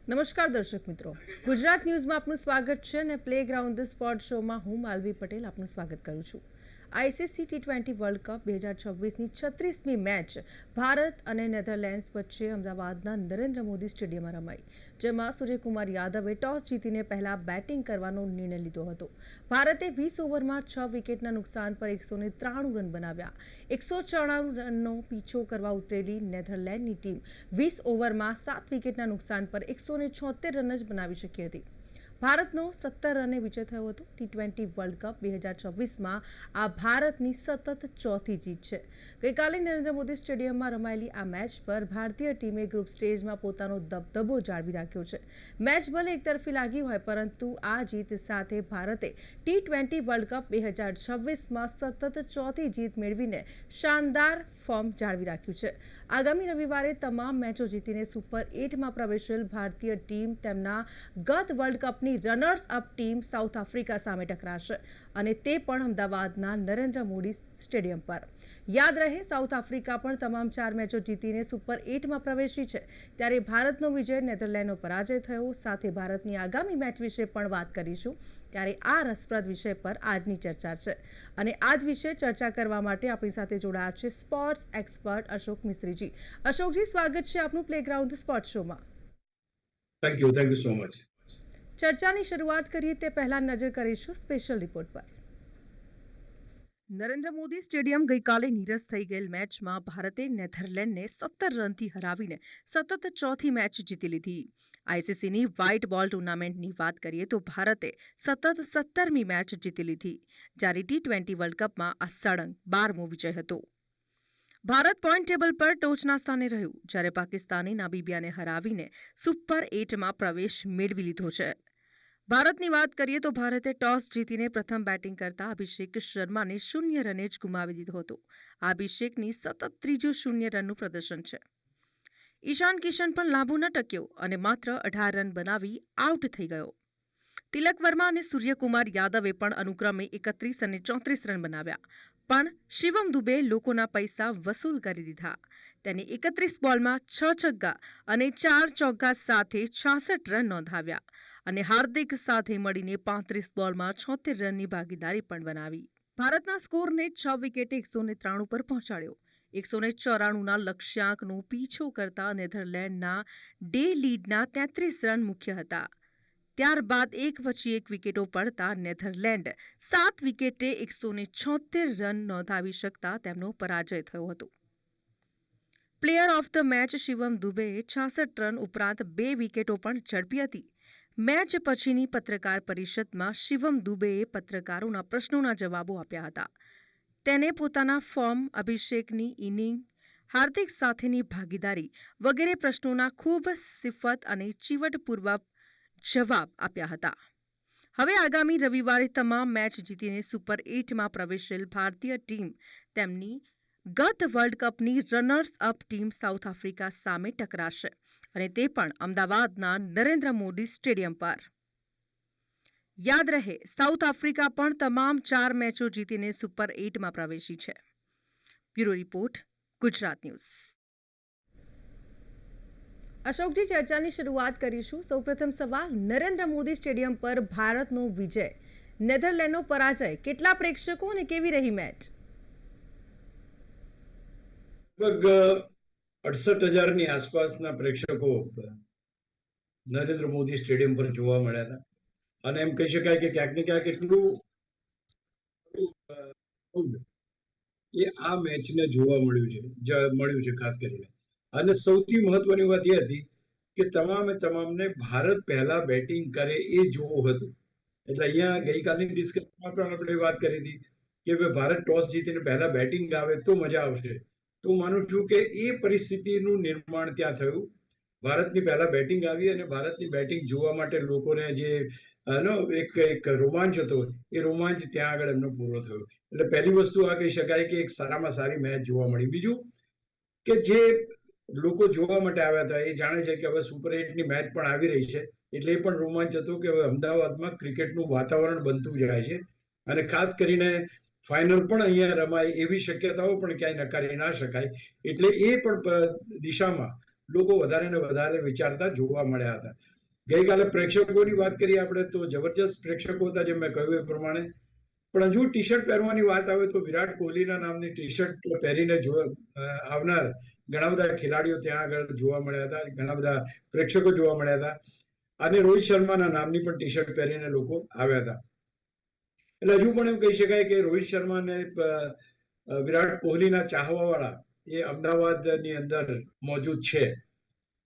નમસ્કાર દર્શક મિત્રો, ગુજરાત ન્યૂઝમાં આપનું સ્વાગત છે અને પ્લેગ્રાઉન્ડ ધ સ્પોર્ટ શોમાં હું માલવી પટેલ આપનું સ્વાગત કરું છું. આઈસીસી T20 વર્લ્ડ કપ 2026ની 36મી મેચ ભારત અને નેધરલેન્ડ્સ વચ્ચે અમદાવાદના નરેન્દ્ર મોદી સ્ટેડિયમમાં રમાઈ, જેમાં સૂર્યકુમાર યાદવે ટોસ જીતીને પહેલા બેટિંગ કરવાનો નિર્ણય લીધો હતો. ભારતે 20 ઓવરમાં 6 વિકેટના નુકસાન પર 193 રન બનાવ્યા. 194 રનનો પીછો કરવા ઉતરેલી નેધરલેન્ડની ટીમ 20 ઓવરમાં 7 વિકેટના નુકસાન પર 176 રન જ બનાવી શકી હતી. ભારતનો 17 રને વિજય થયો હતો. T20 વર્લ્ડ કપ 2026માં આ ભારતની સતત ચોથી જીત છે. ગઈકાલે નરેન્દ્ર મોદી સ્ટેડિયમમાં રમાયેલી આ મેચ પર ભારતીય ટીમે ગ્રુપ સ્ટેજમાં પોતાનો દબદબો જાળવી રાખ્યો છે. મેચ ભલે એકતરફી લાગી હોય, પરંતુ આ જીત સાથે ભારતે T20 વર્લ્ડ કપ 2026માં સતત ચોથી જીત મેળવીને શાનદાર ફોર્મ જાળવી રાખ્યું છે. આગામી રવિવારે તમામ મેચો જીતીને સુપર 8માં પ્રવેશેલ ભારતીય ટીમ તેમના ગત વર્લ્ડ કપની runners up team South Africa સામે ટકરાશે, અને તે પણ અમદાવાદના નરેન્દ્ર મોદી સ્ટેડિયમ પર. યાદ રહે, સાઉથ આફ્રિકા પણ તમામ 4 મેચો જીતીને સુપર 8માં પ્રવેશી છે. ત્યારે ભારતનો વિજય, નેધરલેન્ડનો પરાજય થયો. સાથે ભારતની આગામી મેચ વિશે પણ વાત કરીશું. ત્યારે આ રસપ્રદ વિષય પર આજની ચર્ચા છે, અને આ જ વિશે ચર્ચા કરવા માટે આપણી સાથે જોડાયા છે સ્પોર્ટ્સ એક્સપર્ટ અશોક મિસ્ત્રીજી. અશોકજી, સ્વાગત છે આપનું પ્લેગ્રાઉન્ડ ધ સ્પોર્ટ શોમાં. Thank you so much. ચર્ચાની શરૂઆત કરીએ તે પહેલા નજર કરીશું સ્પેશિયલ રિપોર્ટ પર. નરેન્દ્ર મોદી સ્ટેડિયમ ગઈકાલે નીરસ થઈ ગયેલ મેચમાં ભારતે નેધરલેન્ડને 17 રનથી હરાવીને સતત ચોથી મેચ જીતી લીધી. આઈસીસીની વ્હાઇટ બોલ ટુર્નામેન્ટની વાત કરીએ તો ભારતે સતત 17મી મેચ જીતી લીધી, જ્યારે T20 વર્લ્ડ કપમાં આ સળંગ 12મો વિજય હતો. ભારત પોઈન્ટ ટેબલ પર ટોચના સ્થાને રહ્યું, જ્યારે પાકિસ્તાને નામીબિયાને હરાવીને સુપર 8માં પ્રવેશ મેળવી લીધો છે. ભારતની વાત કરીએ તો ભારતે ટોસ જીતીને પ્રથમ બેટિંગ કરતા અભિષેક શર્માને 0 રને જ ગુમાવી દીધો હતો. આ અભિષેકની સતત ત્રીજું 0 રનનું પ્રદર્શન છે. ઈશાન કિશન પણ લાંબુ ન ટક્યો અને માત્ર 18 રન બનાવી આઉટ થઈ ગયો. તિલક વર્મા અને સૂર્યકુમાર યાદવે પણ અનુક્રમે 31 અને 34 રન બનાવ્યા, પણ શિવમ દુબે લોકોના પૈસા વસૂલ કરી દીધા. તેને 31 બોલમાં 6 છગ્ગા અને 4 ચોગ્ગા સાથે 66 રન નોંધાવ્યા, અને હાર્દિક સાથે મળીને 35 બોલમાં 76 રનની ભાગીદારી પણ બનાવી. ભારતના સ્કોરને 6 વિકેટે 193 પર પહોંચાડ્યો. 194ના લક્ષ્યાંકનો પીછો કરતા નેધરલેન્ડના ડે લીડના 33 રન મુખ્ય હતા. ત્યારબાદ એક પછી એક વિકેટો પડતા નેધરલેન્ડ 7 વિકેટે 176 રન નોંધાવી શકતા તેમનો પરાજય થયો હતો. Player of the match Shivam દુબેએ 66 રન ઉપરાંત 2 વિકેટો પણ ઝડપી હતી. મેચ પછીની પત્રકાર પરિષદમાં શિવમ દુબેએ પત્રકારોના પ્રશ્નોના જવાબો આપ્યા હતા. તેને પોતાના ફોર્મ, અભિષેકની ઇનિંગ, હાર્દિક સાથેની ભાગીદારી વગેરે પ્રશ્નોના ખૂબ સિફત અને ચીવટપૂર્વક જવાબ આપ્યા હતા. હવે આગામી રવિવારે તમામ મેચ જીતીને સુપર 8માં પ્રવેશેલ ભારતીય ટીમ તેમની ગત વર્લ્ડ કપની runners up team South Africa સામે ટકરાશે, અને તે પણ અમદાવાદના નરેન્દ્ર મોદી સ્ટેડિયમ પર. યાદ રહે, સાઉથ આફ્રિકા પણ તમામ 4 મેચો જીતીને સુપર 8માં પ્રવેશી છે. Bureau report, Gujarat news. અશોકજી, ચર્ચાની શરૂઆત કરીશું. સૌપ્રથમ સવાલ, નરેન્દ્ર મોદી સ્ટેડિયમ પર ભારતનો વિજય, નેધરલેન્ડનો પરાજય, કેટલા પ્રેક્ષકો અને કેવી રહી મેચ? લગભગ 68,000ની આસપાસના પ્રેક્ષકો નરેન્દ્ર મોદી સ્ટેડિયમ પર જોવા મળ્યા હતા, અને એમ કહી શકાય કે ક્યાંક ને ક્યાંક એટલું એ આ મેચને જોવા મળ્યું છે ખાસ કરીને. અને સૌથી મહત્વની વાત એ હતી કે તમામને ભારત પહેલા બેટિંગ કરે એ જોવું હતું. એટલે અહીંયા ગઈકાલની ડિસ્કશનમાં પણ આપણે વાત કરી હતી કે ભારત ટોસ જીતીને પહેલા બેટિંગ આવે તો મજા આવશે. તો હું માનું છું કે એ પરિસ્થિતિનું નિર્માણ ત્યાં થયું. ભારતની પહેલા બેટિંગ આવી, અને ભારતની બેટિંગ જોવા માટે લોકોને જે એક રોમાંચ હતો, એ રોમાંચ ત્યાં આગળ એમનો પૂરો થયો. એટલે પહેલી વસ્તુ આ કહી શકાય કે એક સારામાં સારી મેચ જોવા મળી. બીજું કે જે લોકો જોવા માટે આવ્યા હતા એ જાણે છે કે હવે સુપર 8ની મેચ પણ આવી રહી છે, એટલે એ પણ રોમાંચ હતો કે હવે અમદાવાદમાં ક્રિકેટનું વાતાવરણ બનતું જાય છે, અને ખાસ કરીને ફાઇનલ પણ અહીંયા રમાય એવી શક્યતાઓ પણ ક્યાંય નકારી ના શકાય. એટલે એ પણ દિશામાં લોકો વધારે ને વધારે વિચારતા જોવા મળ્યા હતા. ગઈકાલે પ્રેક્ષકોની વાત કરીએ આપણે તો જબરજસ્ત પ્રેક્ષકો હતા, જેમ મેં કહ્યું એ પ્રમાણે. પણ હજુ ટી શર્ટ પહેરવાની વાત આવે તો વિરાટ કોહલીના નામની ટી શર્ટ પહેરીને આવનાર ઘણા બધા ખેલાડીઓ ત્યાં આગળ જોવા મળ્યા હતા, ઘણા બધા પ્રેક્ષકો જોવા મળ્યા હતા. અને રોહિત શર્માના નામની પણ ટી શર્ટ પહેરીને લોકો આવ્યા હતા. એટલે હજુ પણ એમ કહી શકાય કે રોહિત શર્મા અને વિરાટ કોહલીના ચાહવાવાળા એ અમદાવાદની અંદર મોજૂદ છે.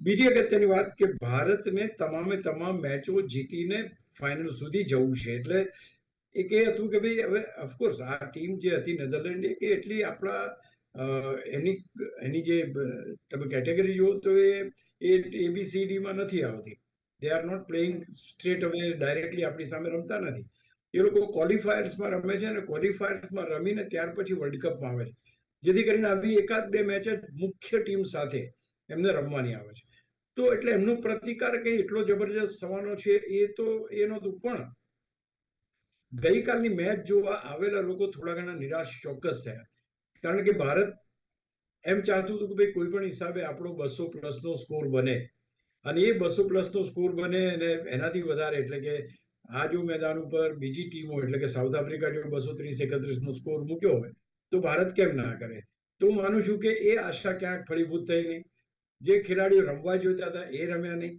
બીજી અગત્યની વાત કે ભારતને તમામે તમામ મેચો જીતીને ફાઇનલ સુધી જવું છે. એટલે એક એ હતું કે ભાઈ હવે ઓફકોર્સ આ ટીમ જે હતી નેધરલેન્ડ કે એટલી આપણા એની એની જે તમે કેટેગરી જુઓ તો એ ABCDમાં નથી આવતી. They are not playing straight away directly આપણી સામે રમતા નથી. એ લોકો ક્વોલિફાયર્સમાં રમે છે અને ક્વોલિફાયર્સમાં રમીને ત્યાર પછી વર્લ્ડ કપમાં આવે છે. જેથી કરીને આવી એકાદ બે મેચ જ મુખ્ય ટીમ સાથે એમને રમવાની આવે છે. તો એટલે એમનો પ્રતિકાર કઈ એટલો જબરજસ્ત થવાનો છે એ તો એ નહોતું. પણ ગઈકાલની મેચ જોવા આવેલા લોકો થોડા ઘણા નિરાશ ચોક્કસ થયા. કારણ કે ભારત એમ ચાહતું હતું કે ભાઈ કોઈ પણ હિસાબે આપણો 200+ સ્કોર બને, અને એ 200+ સ્કોર બને અને એનાથી વધારે, એટલે કે આ જો મેદાન ઉપર બીજી ટીમો એટલે કે સાઉથ આફ્રિકા જો 230-31 સ્કોર મૂક્યો હોય તો ભારત કેમ ના કરે. તો હું માનું છું કે એ આશા ક્યાંક ફળીભૂત થઈ નહીં. જે ખેલાડીઓ રમવા જોઈતા હતા એ રમ્યા નહીં.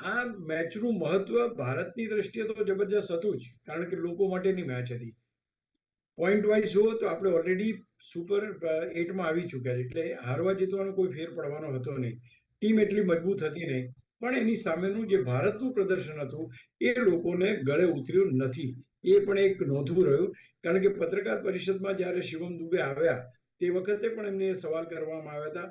આ મેચનું મહત્વ ભારતની દ્રષ્ટિએ તો જબરજસ્ત હતું જ, કારણ કે લોકો માટેની મેચ હતી. પોઈન્ટ વાઇઝ જુઓ તો આપણે ઓલરેડી સુપર 8માં આવી ચૂક્યા છે, એટલે હારવા જીતવાનો કોઈ ફેર પડવાનો હતો નહીં. ટીમ એટલી મજબૂત હતી નહીં. પણ એની સામેનું જે ભારતનું પ્રદર્શન હતું એ લોકોને ગળે ઉતર્યું નથી. એ પણ એક નોંધવું રહ્યું. કારણ કે પત્રકાર પરિષદમાં જ્યારે શિવમ દુબે આવ્યા તે વખતે પણ એમને સવાલ કરવામાં આવ્યા હતા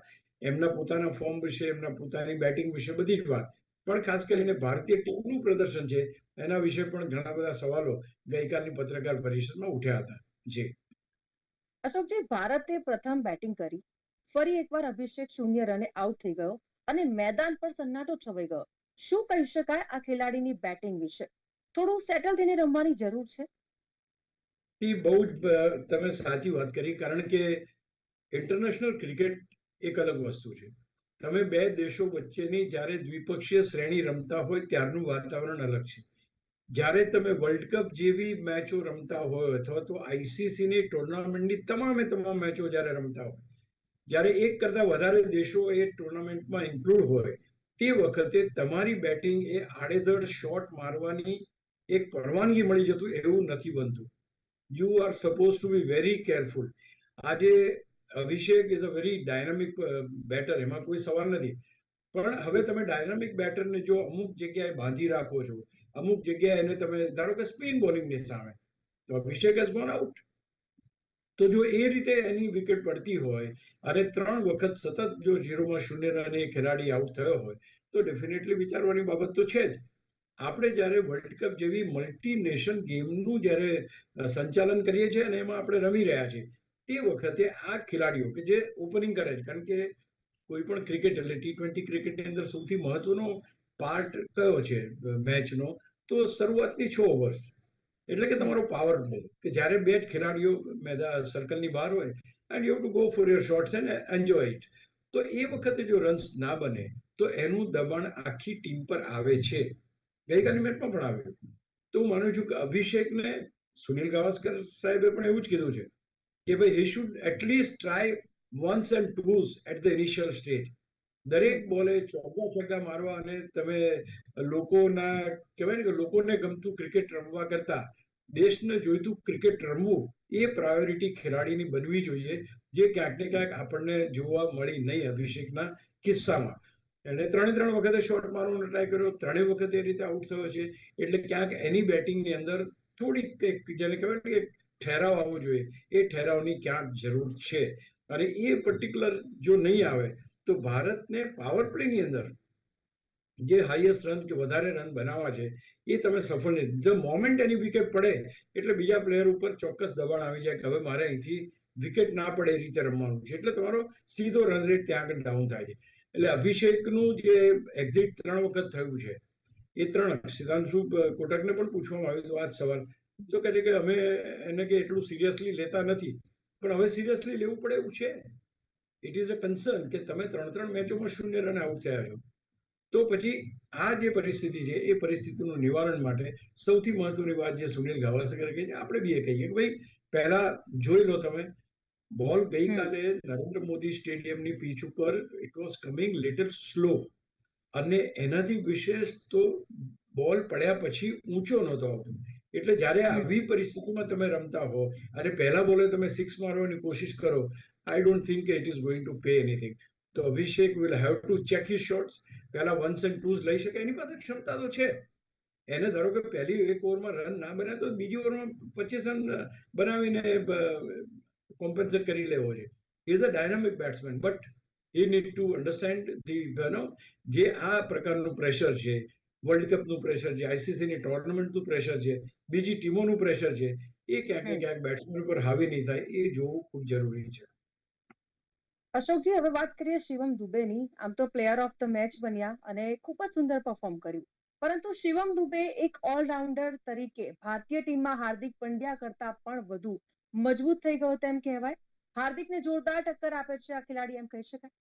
એમના પોતાના ફોર્મ વિશે, એમના પોતાની બેટિંગ વિશે, બધી જ વાત. પણ ખાસ કરીને ભારતીય ટીમનું પ્રદર્શન છે એના વિશે પણ ઘણા બધા સવાલો ગઈકાલની પત્રકાર પરિષદમાં ઉઠ્યા હતા. જી અશોકજી, ભારતે પ્રથમ બેટિંગ કરી, ફરી એકવાર અભિષેક 0 રને આઉટ થઈ ગયો અને મેદાન પર સન્નાટો છવાઈ ગયો. શું કહી શકાય આ ખેલાડીની બેટિંગ વિશે? થોડું સેટલ થઈને રમવાની જરૂર છે. એ બહુ જ તમે સાચી વાત કરી. કારણ કે ઇન્ટરનેશનલ ક્રિકેટ એક અલગ વસ્તુ છે. તમે બે દેશો વચ્ચેની જ્યારે દ્વિપક્ષીય શ્રેણી રમતા હોય ત્યારનું વાતાવરણ અલગ છે. જ્યારે તમે વર્લ્ડ કપ જેવી મેચો રમતા હોય અથવા તો ICCની ટુર્નામેન્ટની તમામે તમામ મેચો જ્યારે રમતા હોય, જ્યારે એક કરતા વધારે દેશો એ ટુર્નામેન્ટમાં ઇન્ક્લુડ હોય, તે વખતે તમારી બેટિંગ એ આડેધડ શોટ મારવાની એક પરવાનગી મળી જતું એવું નથી બનતું. You are suppose to be very careful. આજે Abhishek is a very dynamic batter, એમાં કોઈ સવાલ નથી. પણ હવે તમે ડાયનામિક બેટરને જો અમુક જગ્યાએ બાંધી રાખો છો, અમુક જગ્યાએ એને તમે ધારો કે સ્પિન બોલિંગની સામે, તો અભિષેક હેઝ ગોન આઉટ. તો જો એ રીતે એની વિકેટ પડતી હોય અને 3 વખત સતત જો 0-0 રને ખેલાડી આઉટ થયો હોય તો ડેફિનેટલી વિચારવાની બાબત તો છે જ. આપણે જ્યારે વર્લ્ડ કપ જેવી મલ્ટી નેશન ગેમનું જ્યારે સંચાલન કરીએ છીએ અને એમાં આપણે રમી રહ્યા છીએ, તે વખતે આ ખેલાડીઓ કે જે ઓપનિંગ કરે છે, કારણ કે કોઈ પણ ક્રિકેટ એટલે T20 ક્રિકેટની અંદર સૌથી મહત્વનો પાર્ટ કયો છે મેચનો, તો શરૂઆતની 6 ઓવર્સ, એટલે કે તમારો પાવર પ્લે, કે જ્યારે બે જ ખેલાડીઓ સર્કલની બહાર હોય and you have to go for your shots and enjoy it. તો એ વખતે જો રન્સ ના બને તો એનું દબાણ આખી ટીમ પર આવે છે. ગઈકાલની મેચમાં પણ આવ્યું. તો હું માનું છું કે અભિષેકને સુનિલ ગાવસ્કર સાહેબે પણ એવું જ કીધું છે કે ભાઈ he should at least try once and twos at the initial stage. દરેક બોલે ચોગ્ગા છગ્ગા મારવા અને તમે લોકોના કહેવાય ને કે લોકોને ગમતું ક્રિકેટ રમવા કરતા દેશને જોઈતું ક્રિકેટ રમવું એ પ્રાયોરિટી ખેલાડીની બનવી જોઈએ, જે ક્યાંક ને ક્યાંક આપણને જોવા મળી નહીં અભિષેકના કિસ્સામાં. એણે 3 વખતે શોટ મારવાનો ટ્રાય કર્યો, 3 વખતે એ રીતે આઉટ થયો છે. એટલે ક્યાંક એની બેટિંગની અંદર થોડીક જેને કહેવાય ને કે ઠેરાવ આવવો જોઈએ, એ ઠેરાવની ક્યાંક જરૂર છે. અને એ પર્ટિક્યુલર જો નહીં આવે તો ભારતને પાવર પ્લેની અંદર જે હાઈએસ્ટ રન કે વધારે રન બનાવવા છે એ તમે સફળ નહીં. ધ મોમેન્ટ એની વિકેટ પડે એટલે બીજા પ્લેયર ઉપર ચોક્કસ દબાણ આવી જાય કે હવે મારે અહીંથી વિકેટ ના પડે એ રીતે રમવાનું છે. એટલે તમારો સીધો રન રેટ ત્યાં આગળ ડાઉન થાય છે. એટલે અભિષેકનું જે એક્ઝિટ 3 વખત થયું છે એ 3, સિદ્ધાંશુ કોટકને પણ પૂછવામાં આવ્યું હતું આ જ સવાલ, તો કહે છે કે અમે એને કે એટલું સિરિયસલી લેતા નથી. પણ હવે સિરિયસલી લેવું પડે એવું છે. ઇટ ઇઝ અ કન્સર્ન કે તમે 3 મેચોમાં 0 રને આઉટ થયા છો. તો પછી આ જે પરિસ્થિતિ છે એ પરિસ્થિતિનું નિવારણ માટે સૌથી મહત્વની વાત જે સુનિલ ગાવસ્કરે કહી છે, આપણે બી એ કહીએ કે ભાઈ પહેલા જોઈ લો તમે, બોલ ગઈકાલે નરેન્દ્ર મોદી સ્ટેડિયમની પીચ ઉપર it was coming little slow, અને એનાથી વિશેષ તો બોલ પડ્યા પછી ઊંચો નહોતો આવતો. એટલે જ્યારે આવી પરિસ્થિતિમાં તમે રમતા હો અને પહેલા બોલે તમે સિક્સ મારવાની કોશિશ કરો, I don't think it is going to pay anything. તો Abhishek will have to check his shots. પહેલા વન્સ એન્ડ ટુઝ લઈ શકે, એની પાસે ક્ષમતા તો છે. એને ધારો કે પહેલી એક ઓવરમાં રન ના બને તો બીજી ઓવરમાં 25 રન બનાવીને કોમ્પન્સેટ કરી લેવો છે. He is a dynamic batsman, but he need to understand જે આ પ્રકારનું પ્રેશર છે, વર્લ્ડ કપનું પ્રેશર છે, આઈસીસીની ટુર્નામેન્ટનું પ્રેશર છે, બીજી ટીમોનું પ્રેશર છે, એ ક્યાંક ને ક્યાંક બેટ્સમેન પર હાવી નહીં થાય, એ જોવું ખૂબ જરૂરી છે. અશોકજી, હવે વાત કરીએ શિવમ દુબેની. આમ તો પ્લેયર ઓફ ધ મેચ બન્યા અને ખૂબ જ સુંદર પરફોર્મ કર્યું, પરંતુ શિવમ દુબે એક ઓલરાઉન્ડર તરીકે ભારતીય ટીમમાં હાર્દિક પંડ્યા કરતા પણ વધુ મજબૂત થઈ ગયો તેમ કહેવાય. હાર્દિકને જોરદાર ટક્કર આપે છે આ ખેલાડી, એમ કહી શકાય.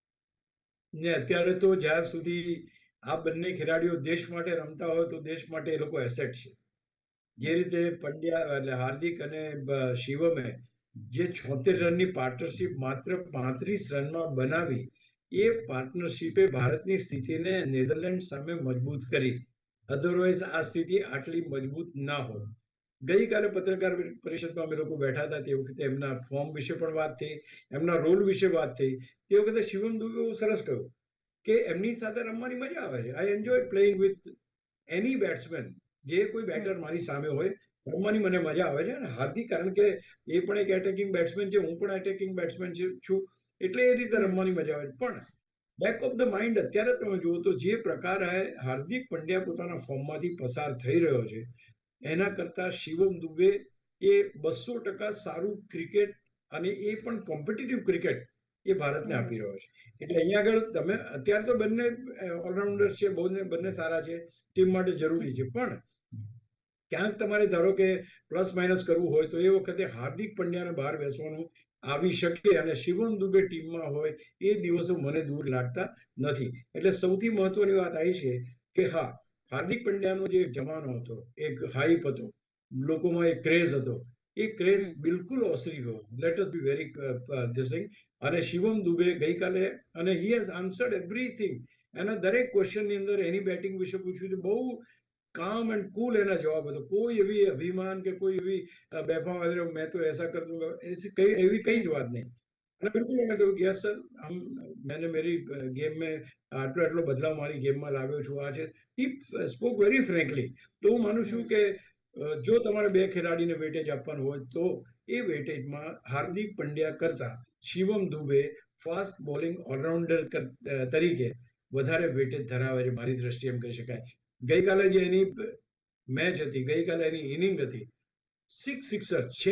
ને અત્યારે તો જ્યાં સુધી આ બંને ખેલાડીઓ દેશ માટે રમતા હોય તો દેશ માટે એ લોકો એસેટ છે. જે રીતે પંડ્યા એટલે હાર્દિક અને શિવમે જે 76 રનની પાર્ટનરશિપ માત્ર 35 રનમાં બનાવી, એ પાર્ટનરશિપે ભારતની સ્થિતિને નેધરલેન્ડ સામે મજબૂત કરી. અધરવાઇઝ આ સ્થિતિ આટલી મજબૂત ના હોત. ગઈકાલે પત્રકાર પરિષદમાં અમે લોકો બેઠા હતા, તે વખતે એમના ફોર્મ વિશે પણ વાત થઈ, એમના રોલ વિશે વાત થઈ. તે વખતે શિવમ દુબે બહુ સરસ કહ્યું કે એમની સાથે રમવાની મજા આવે છે. I enjoy playing with any batsman. જે કોઈ બેટર મારી સામે હોય, રમવાની મને મજા આવે છે. અને હાર્દિક, કારણ કે એ પણ એક એટેકિંગ બેટ્સમેન છે, હું પણ એટેકિંગ બેટ્સમેન છું, એટલે એ રીતે રમવાની મજા આવે છે. પણ બેક ઓફ ધ માઇન્ડ અત્યારે તમે જુઓ તો જે પ્રકારે હાર્દિક પંડ્યા પોતાના ફોર્મમાંથી પસાર થઈ રહ્યો છે, એના કરતા શિવમ દુબે એ 200% સારું ક્રિકેટ, અને એ પણ કોમ્પિટિટિવ ક્રિકેટ એ ભારતને આપી રહ્યો છે. એટલે અહીંયા આગળ તમે અત્યારે તો બંને ઓલરાઉન્ડર્સ છે, બંને સારા છે, ટીમ માટે જરૂરી છે. પણ ક્યાંક તમારે ધારો કે પ્લસ માઇનસ કરવું હોય તો એ વખતે હાર્દિક પંડ્યાને બહાર બેસવાનું આવી શકે, અને શિવમ દુબે ટીમમાં હોય એ દિવસો મને દૂર લાગતા નથી. એટલે સૌથી મહત્વની વાત આવી છે કે હા, હાર્દિક પંડ્યાનો જે જમાનો હતો, એક હાઈપ હતો, લોકોમાં એક ક્રેઝ હતો, એ ક્રેઝ બિલકુલ ઓસરી ગયો. Let us be very this. અને શિવમ દુબે ગઈકાલે, અને હી હેઝ આન્સર્ડ એવરીથિંગ. એના દરેક ક્વેશ્ચનની અંદર એની બેટિંગ વિશે પૂછ્યું તો બહુ કામ એન્ડ કુલ એના જવાબ હતો. કોઈ એવી અભિમાન કે કોઈ એવી બેફામ મેં તો એસા કર દૂંગા, એવી કઈ જ વાત નહીં. અને બિલકુલ એને કહ્યું કે યસ સર, મેને મેરી ગેમ में આટલો બદલાવ મારી ગેમમાં લાવ્યો છું. આ છે, હી સ્પોક વેરી ફ્રેન્કલી. તો હું માનું છું કે જો તમારે બે ખેલાડીને વેટેજ આપવાનું હોય તો એ વેટેજમાં હાર્દિક પંડ્યા કરતા Shivam Dube fast bowling allrounder તરીકે વધારે વેટેજ ધરાવે છે, મારી દ્રષ્ટિએ એમ કહી શકાય. ગઈકાલે જે એની મેચ હતી, ગઈકાલે એની ઇનિંગ હતી, સિક્સર, છ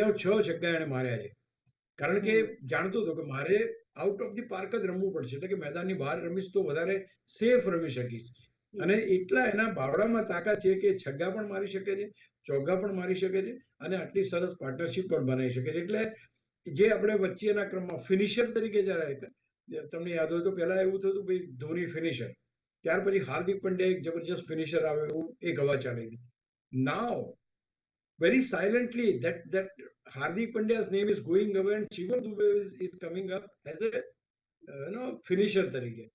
છગ્ગા એને માર્યા છે. કારણ કે જાણતો હતો કે મારે આઉટ ઓફ ધી પાર્ક જ રમવું પડશે, એટલે કે મેદાનની બહાર રમીશ તો વધારે સેફ રમી શકીશ. અને એટલા એના બાવડામાં તાકાત છે કે છગ્ગા પણ મારી શકે છે, ચોગ્ગા પણ મારી શકે છે, અને આટલી સરસ પાર્ટનરશિપ પણ બનાવી શકે છે. એટલે જે આપણે વચ્ચેના ક્રમમાં ફિનિશર તરીકે જ્યારે તમને યાદ હોય તો પહેલા એવું થતું ભાઈ ધોની ફિનિશર, ત્યાર પછી હાર્દિક પંડ્યા એક જબરજસ્ત ફિનિશર આવે એવું એક હવા ચાલી હતી. નાવ very silently that Hardik Pandya's name is going away and Shivam Dube is coming up as a finisher તરીકે.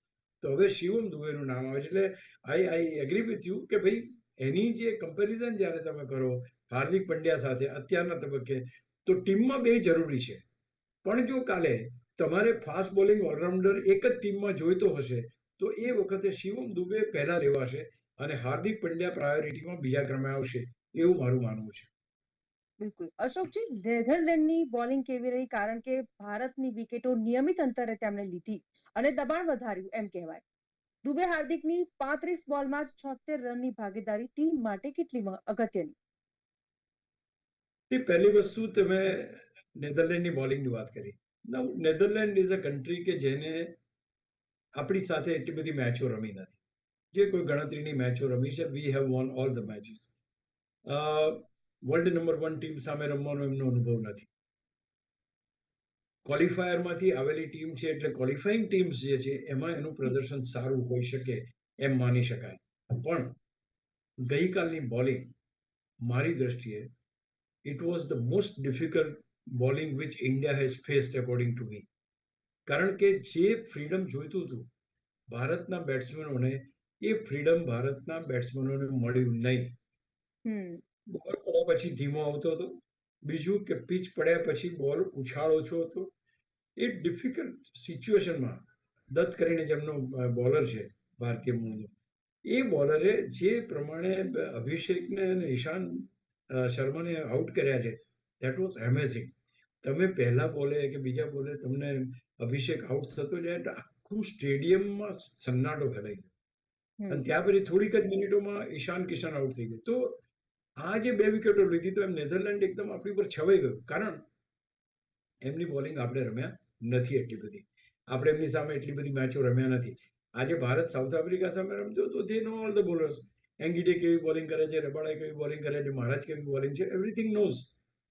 તો હવે શિવમ દુબેનું નામ આવે છે. એટલે આઈ એગ્રી વિથ યુ કે ભાઈ એની જે કમ્પેરિઝન જ્યારે તમે કરો હાર્દિક પંડ્યા સાથે અત્યારના તબક્કે, તો ટીમમાં બે જરૂરી છે. પણ જો કાલે તમારે ફાસ્ટ બોલિંગ ઓલરાઉન્ડર એક જ ટીમમાં જોઈતો હશે તો એ વખતે શિવમ દુબે પહેલા લેવાશે અને હાર્દિક પંડ્યા પ્રાયોરિટીમાં બીજા ક્રમે આવશે, એવું મારું માનવું છે. બિલકુલ. અશોકજી, નેધરલેન્ડની બોલિંગ કેવી રહી? કારણ કે ભારતની વિકેટો નિયમિત અંતરે તેમણે લીધી અને દબાણ વધાર્યું એમ કહેવાય. દુબે હાર્દિકની 35 બોલમાં જ 76 રનની ભાગીદારી ટીમ માટે કેટલી અગત્યની? પહેલી વસ્તુ, તમે નેધરલેન્ડની બોલિંગની વાત કરી. નેધરલેન્ડ ઇઝ અ કન્ટ્રી કે જેને આપણી સાથે એટલી બધી મેચો રમી નથી. જે કોઈ ગણતરીની મેચો રમી છે. We have von all the matches. World number 1 team સામે રમવાનો એમનો અનુભવ નથી. ક્વોલિફાયરમાંથી આવેલી ટીમ છે, એટલે ક્વોલિફાઈંગ ટીમ્સ જે છે એમાં એનું પ્રદર્શન સારું હોઈ શકે એમ માની શકાય. પણ ગઈકાલની બોલિંગ મારી દ્રષ્ટિએ it was the most difficult bowling which India has faced according to me. કારણ કે જે ફ્રીડમ જોઈતું હતું ભારતના બેટ્સમેનોને એ ફ્રીડમ ભારતના બેટ્સમેનોને મળ્યું નહીં. બોલ પડ્યા પછી ધીમો આવતો હતો. બીજું કે પીચ પડ્યા પછી બોલ ઉછાળ ઓછો હતો. એ ડિફિકલ્ટ સિચ્યુએશનમાં દત્ત કરીને જેમનો બોલર છે ભારતીય મૂળનો, એ બોલરે જે પ્રમાણે અભિષેકને અને ઈશાન શર્માને આઉટ કર્યા છે, દેટ વોઝ એમેઝિંગ. તમે પહેલા બોલે કે બીજા બોલે તમને અભિષેક આઉટ થતો જાય તો આખું સ્ટેડિયમમાં સન્નાટો ફેલાઈ ગયો. અને ત્યાં પછી થોડીક જ મિનિટોમાં ઈશાન કિશન આઉટ થઈ ગયો. તો આ જે 2 વિકેટો લીધી તો એમ નેધરલેન્ડ એકદમ આપણી પર છવાઈ ગયું. કારણ એમની બોલિંગ આપણે રમ્યા નથી એટલી બધી. આપણે એમની સામે એટલી બધી મેચો રમ્યા નથી. આજે ભારત સાઉથ આફ્રિકા સામે રમતો તો દે નો ઓલ ધ બોલર્સ. એંગીડે કેવી બોલિંગ કરે છે, રબાડા કેવી બોલિંગ કરે છે, મહારાજ કેવી બોલિંગ છે, એવરીથિંગ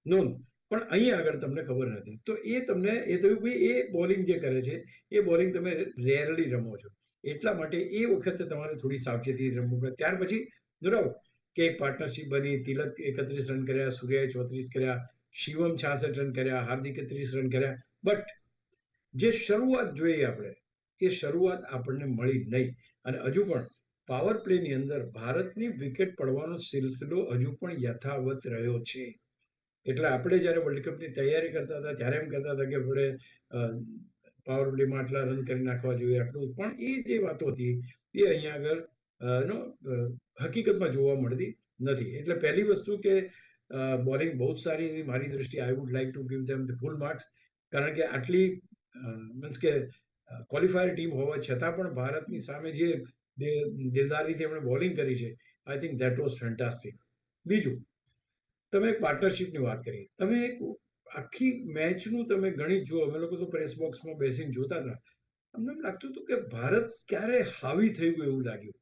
નોન. પણ અહીં આગળ તમને ખબર નથી. તો એ તમને એ થયું કે એ બોલિંગ જે કરે છે એ બોલિંગ તમે રેરલી રમો છો. એટલા માટે એ વખતે તમારે થોડી સાવચેતી રમવું પડે. ત્યાર પછી બરાબર કે એક પાર્ટનરશિપ બની. તિલક 31 રન કર્યા, સૂર્યાએ 34 કર્યા, શિવમ 66 રન કર્યા, હાર્દિકે 30 રન કર્યા. બટ જે શરૂઆત જોઈએ આપણે, એ શરૂઆત આપણને મળી નહીં. અને હજુ પણ પાવર પ્લેની અંદર ભારતની વિકેટ પડવાનો સિલસિલો હજુ પણ યથાવત રહ્યો છે. એટલે આપણે જ્યારે વર્લ્ડ કપની તૈયારી કરતા હતા ત્યારે એમ કહેતા હતા કે આપણે પાવર પ્લેમાં આટલા રન કરી નાખવા જોઈએ આટલું. પણ એ જે વાતો હતી એ અહીંયા આગળ હકીકતમાં જોવા મળતી નથી. એટલે પહેલી વસ્તુ કે બોલિંગ બહુ જ સારી હતી મારી દ્રષ્ટિએ. I would like to give them the full marks. કારણ કે આટલી મીન્સ કે ક્વોલિફાયર ટીમ હોવા છતાં પણ ભારતની સામે જે દિલદારીથી એમણે બોલિંગ કરી છે, આઈ થિંક ધેટ વોઝ ફેન્ટાસ્ટિક. બીજું, તમે એક પાર્ટનરશિપની વાત કરી. તમે એક આખી મેચનું તમે ગણિત જુઓ. અમે લોકો તો પ્રેસ બોક્સમાં બેસીને જોતા હતા. અમને એમ લાગતું હતું કે ભારત ક્યારે હાવી થઈ ગયું એવું લાગ્યું.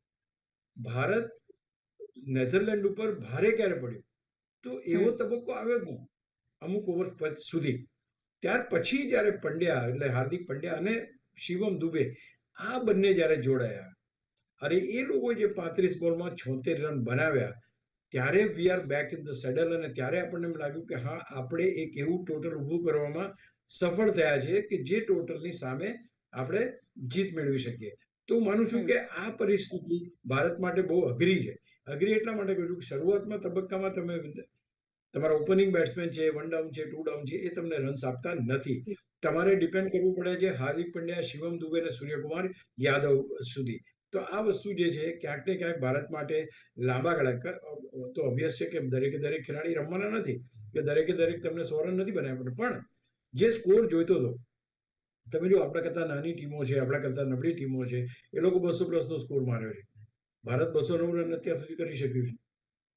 ભારત નેધરલેન્ડ ઉપર ભારે ક્યારે પડ્યું. તો એવો તબક્કો આવ્યો જ નહીં અમુક ઓવર સુધી. ત્યાર પછી જ્યારે પંડ્યા એટલે હાર્દિક પંડ્યા અને શિવમ દુબે આ બંને જ્યારે જોડાયા, અરે એ લોકો જે 35 બોલમાં 76 રન બનાવ્યા, ત્યારે we are back in the saddle. અને ત્યારે આપણને એમ લાગ્યું કે હા, આપણે એક એવું ટોટલ ઊભું કરવામાં સફળ થયા છે કે જે ટોટલની સામે આપણે જીત મેળવી શકીએ. તો હું માનું છું કે આ પરિસ્થિતિ ભારત માટે બહુ અઘરી છે. અઘરી એટલા માટે કહ્યું કે શરૂઆતમાં તબક્કામાં તમે તમારા ઓપનિંગ બેટ્સમેન છે, 1 ડાઉન છે, 2 ડાઉન છે, એ તમને રન્સ આપતા નથી. તમારે ડિપેન્ડ કરવું પડે છે હાર્દિક પંડ્યા, શિવમ દુબે અને સૂર્યકુમાર યાદવ સુધી. તો આ વસ્તુ જે છે ક્યાંક ને ક્યાંક ભારત માટે લાંબા ગાળે તો ઓબ્વિયસ છે કે દરેકે દરેક ખેલાડી રમવાના નથી કે દરેકે દરેક તમને 100 રન નથી બનાવ્યા. પણ જે સ્કોર જોઈતો હતો, તમે જો આપણા કરતા નાની ટીમો છે, આપણા કરતા નબળી ટીમો છે, એ લોકો 200+ સ્કોર માર્યો છે. ભારત 209 રન અત્યાર સુધી કરી શક્યું છે.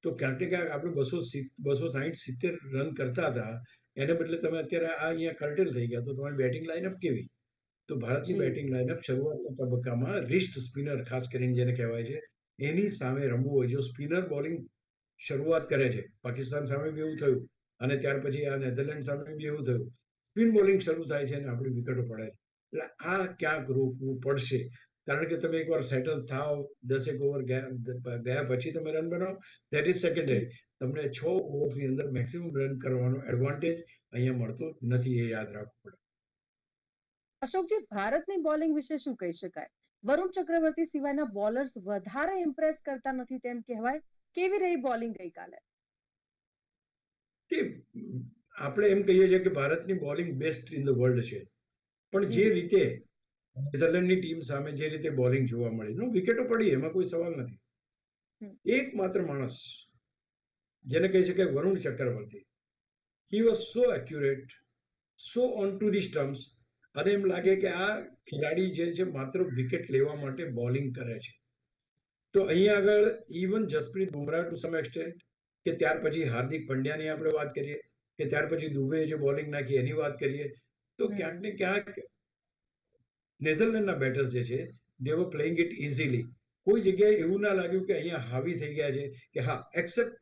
તો ક્યાંક ને ક્યાંક આપણે 260-70 રન કરતા હતા, એને બદલે તમે અત્યારે આ અહીંયા કર્ટેલ થઈ ગયા. તો તમારી બેટિંગ લાઇનઅપ કેવી? તો ભારતની બેટિંગ લાઇનઅપ શરૂઆતના તબક્કામાં રિસ્ટ સ્પિનર ખાસ કરીને જેને કહેવાય છે, એની સામે રમવું હોય. જો સ્પિનર બોલિંગ શરૂઆત કરે છે, પાકિસ્તાન સામે બી એવું થયું અને ત્યાર પછી આ નેધરલેન્ડ સામે બી એવું થયું. સ્પિન બોલિંગ શરૂ થાય છે અને આપણી વિકેટો પડે. એટલે આ ક્યાંક રોકવું પડશે. કારણ કે તમે એકવાર સેટલ થાવ, 10 ઓવર ગયા પછી તમે રન બનાવો, ધેટ ઇઝ સેકન્ડરી. તમને 6 ઓવરની અંદર મેક્સિમમ રન કરવાનો એડવાન્ટેજ અહીંયા મળતો નથી. એ યાદ રાખવું પડે. અશોકજી, ભારતની બોલિંગ વિશે શું કહી શકાય? વરુણ ચક્રવર્તી સિવાયના બોલર્સ વધારે ઇમ્પ્રેસ કરતા નથી તેમ કહેવાય. કેવી રહી બોલિંગ ગઈકાલે? આપણે એમ કહીએ છીએ કે ભારતની bowling best in the world છે. પણ જે રીતે નેધરલેન્ડની ટીમ સામે જે રીતે બોલિંગ જોવા મળી, વિકેટો પડી, એમાં કોઈ સવાલ નથી. એકમાત્ર માણસ જેને કહી શકાય Varun Chakravarthy. He was so accurate, so on to the stumps. અને એમ લાગે કે આ ખેલાડી જે છે માત્ર વિકેટ લેવા માટે બોલિંગ કરે છે. તો અહીંયા આગળ ઇવન જસપ્રીત બુમરાહ ટુ સમ એક્સટેન્ટ, કે ત્યાર પછી હાર્દિક પંડ્યાની આપણે વાત કરીએ, કે ત્યાર પછી દુબે જે બોલિંગ નાખી એની વાત કરીએ, તો ક્યાંક ને ક્યાંક નેધરલેન્ડના બેટર્સ જે છે દે વર પ્લેઇંગ ઇટ ઇઝીલી. કોઈ જગ્યાએ એવું ના લાગ્યું કે અહીંયા હાવી થઈ ગયા છે કે હા, એક્સેપ્ટ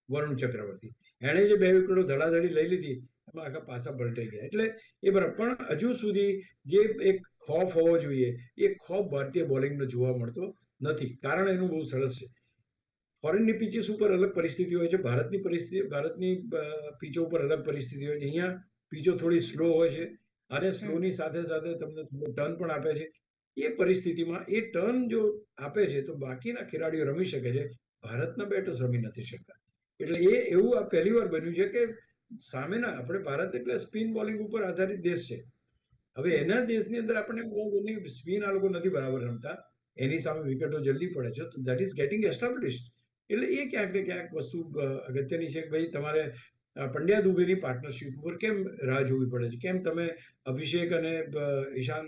વરુણ ચક્રવર્તી. એણે જે 2 વિકેટો ધડાધડી લઈ લીધી, એમાં આખા પાસા પલટાઈ ગયા. એટલે એ બરાબર. પણ હજુ સુધી જે એક ખોફ હોવો જોઈએ, એ ખોફ ભારતીય બોલિંગનો જોવા મળતો નથી. કારણ એનું બહુ સરસ છે. ફોરેનની પિચીસ ઉપર અલગ પરિસ્થિતિ હોય છે. ભારતની પીચો ઉપર અલગ પરિસ્થિતિ હોય છે. અહીંયા પીચો થોડી સ્લો હોય છે અને સ્લોની સાથે સાથે તમને થોડો ટર્ન પણ આપે છે. એ પરિસ્થિતિમાં એ ટર્ન જો આપે છે તો બાકીના ખેલાડીઓ રમી શકે છે. ભારતના બેટર્સ રમી નથી શકતા. એટલે એવું આ પહેલી વાર બન્યું છે કે સામેના આપણે ભારત એટલે સ્પિન બોલિંગ ઉપર આધારિત દેશ છે. હવે એના દેશની અંદર આપણને સ્પિન આ લોકો નથી બરાબર રમતા. એની સામે વિકેટો જલ્દી પડે છે. તો દેટ ઇઝ ગેટિંગ એસ્ટાબ્લિશ્ડ. એટલે એ ક્યાંક ને ક્યાંક વસ્તુ અગત્યની છે કે ભાઈ તમારે પંડ્યા દુબેની પાર્ટનરશિપ ઉપર કેમ રાહ જોવી પડે છે? કેમ તમે અભિષેક અને ઈશાન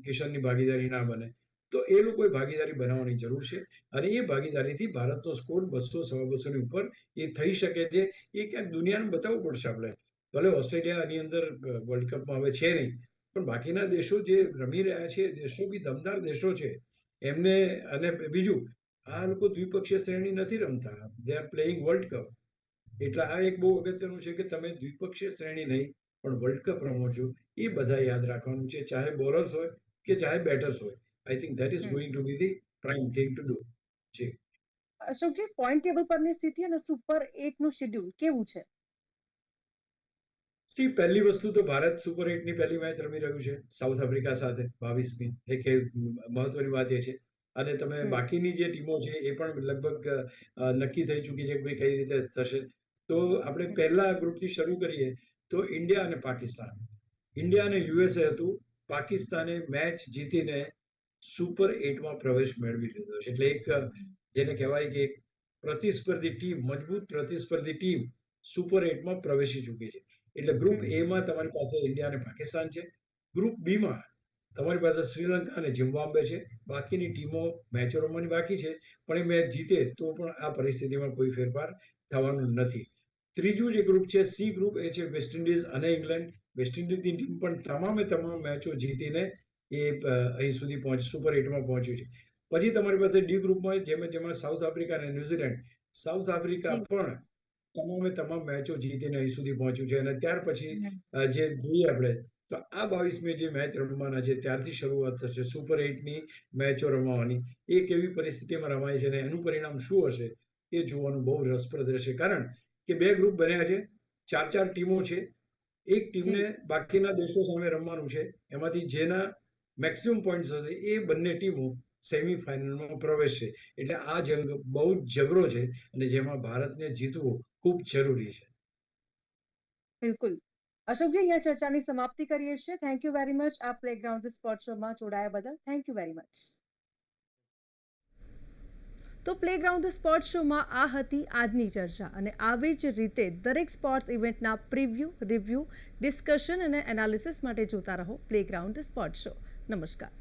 કિશનની ભાગીદારી ના બને? તો એ લોકોએ ભાગીદારી બનાવવાની જરૂર છે અને એ ભાગીદારીથી ભારતનો સ્કોર 200 સવા 200 ની ઉપર એ થઈ શકે છે. એ ક્યાંક દુનિયાને બતાવવું પડશે આપણે. ભલે ઓસ્ટ્રેલિયા આની અંદર વર્લ્ડ કપમાં હવે છે નહીં, પણ બાકીના દેશો જે રમી રહ્યા છે દેશો બી દમદાર દેશો છે. એમને અને બીજું આ લોકો દ્વિપક્ષીય શ્રેણી નથી રમતા. They are playing world cup. એટલે આ એક બહુ અગત્યનું છે કે તમે દ્વિપક્ષીય શ્રેણી નહીં પણ વર્લ્ડ કપ રમો છો. એ બધા યાદ રાખવાનું છે, ચાહે બોલર્સ હોય કે ચાહે બેટર્સ હોય. I think that is going to be the prime thing to do. જી અશોકજી, પોઈન્ટ ટેબલ પરની સ્થિતિ અને સુપર 8 નું શેડ્યુલ કેવું છે? પહેલી વસ્તુ તો ભારત સુપર 8 ની પહેલી મેચ રમી રહ્યું છે સાઉથ આફ્રિકા સાથે 22મી. એક મહત્વની વાત એ છે. અને તમે બાકીની જે ટીમો છે એ પણ લગભગ નક્કી થઈ ચૂકી છે કે ભાઈ કઈ રીતે થશે. તો આપણે પહેલા ગ્રુપથી શરૂ કરીએ તો ઇન્ડિયા અને પાકિસ્તાન. ઇન્ડિયા અને યુએસએ હતું. પાકિસ્તાને મેચ જીતીને સુપર 8માં પ્રવેશ મેળવી લીધો છે. એટલે એક જેને કહેવાય કે એક પ્રતિસ્પર્ધી ટીમ, મજબૂત પ્રતિસ્પર્ધી ટીમ સુપર 8માં પ્રવેશી ચૂકી છે. એટલે ગ્રુપ એમાં તમારી પાસે ઇન્ડિયા અને પાકિસ્તાન છે. ગ્રુપ બીમાં તમારી પાસે શ્રીલંકા અને ઝિમ્બાબ્વે છે. બાકીની ટીમો મેચો રમવાની બાકી છે, પણ એ મેચ જીતે તો પણ આ પરિસ્થિતિમાં કોઈ ફેરફાર થવાનું નથી. ત્રીજું જે ગ્રુપ છે સી ગ્રુપ, એ છે વેસ્ટ ઇન્ડિઝ અને ઇંગ્લેન્ડ. વેસ્ટ ઇન્ડિઝની ટીમ પણ તમામે તમામ મેચો જીતીને એ અહીં સુધી સુપર 8માં પહોંચ્યું છે. પછી તમારી પાસે ડી ગ્રુપમાં જેમાં સાઉથ આફ્રિકા અને ન્યુઝીલેન્ડ. સાઉથ આફ્રિકા પણ તમામે તમામ મેચો જીતીને અહીં સુધી પહોંચ્યું છે. અને ત્યાર પછી જે જોઈએ આપણે તો આ 22મી જે મેચ રમવાના છે ત્યારથી શરૂઆત થશે સુપર 8ની મેચો રમવાની. એ કેવી પરિસ્થિતિમાં રમાય છે અને એનું પરિણામ શું હશે એ જોવાનું બહુ રસપ્રદ રહેશે. કારણ કે બે ગ્રુપ બન્યા છે, 4 ટીમો છે. એક ટીમને બાકીના દેશો સામે રમવાનું છે. એમાંથી જેના મેક્સિમમ પોઈન્ટ્સ હશે એ બંને ટીમો સેમીફાઇનલમાં પ્રવેશશે. એટલે આ જંગ બહુ જ જબરો છે અને જેમાં ભારતને જીતવું ખૂબ જરૂરી છે. બિલકુલ. અશોકજી, અહીંયા ચર્ચાની સમાપ્તિ કરીએ છીએ. થેન્ક યુ વેરી મચ આ પ્લેગ્રાઉન્ડ સ્પોર્ટ શોમાં જોડાયા બદલ. Thank you very much. તો પ્લેગ્રાઉન્ડ સ્પોર્ટ શોમાં આ હતી આજની ચર્ચા અને આવી જ રીતે દરેક સ્પોર્ટ્સ ઇવેન્ટના પ્રિવ્યૂ, રિવ્યૂ, ડિસ્કશન અને એનાલિસિસ માટે જોતા રહો પ્લેગ્રાઉન્ડ સ્પોર્ટ શો. નમસ્કાર.